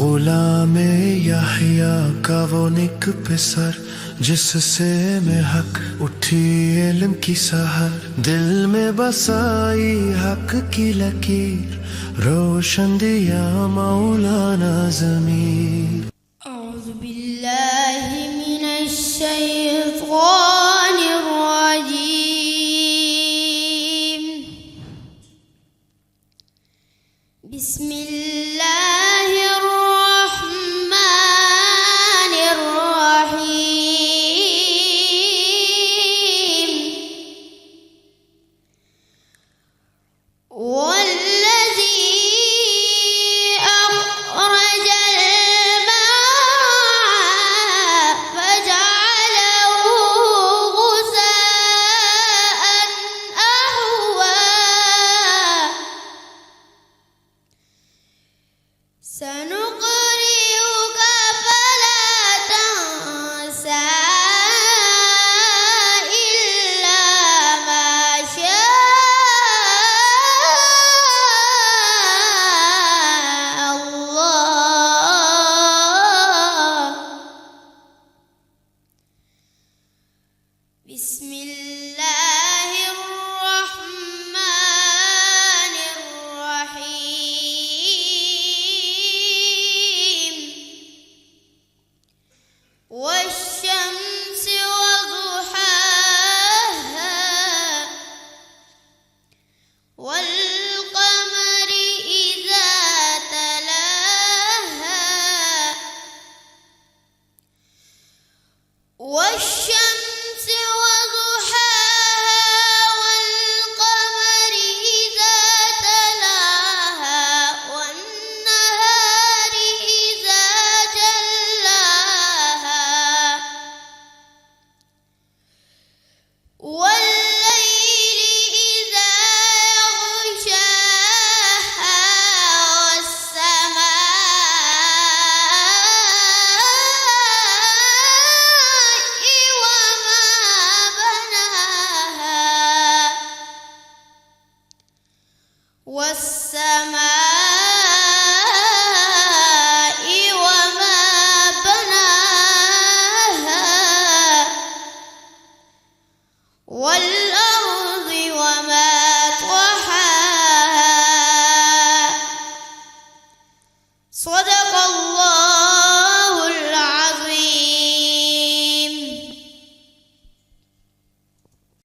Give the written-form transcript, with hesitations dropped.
गुलाम याहिया का वो निक पे सर, जिससे में हक उठी इल्म की सहर। दिल में बसाई हक की लकीर, रोशन दिया मौलाना ज़मीर। أعوذ بالله من الشيطان الرجيم. بسم الله الرحمن الرحيم. والذي أخرج الماء فجعله غثاء أحوى. سنقرئك فلا تنسى إلا ما شاء الله. بسم الله الرحمن الرحيم. والشمس وضحاها والقمر إذا تلاها والشمس وضحاها والقمر إذا تلاها والنهار إذا جلاها والليل إذا يغشاها والسماء وما بناها والسماء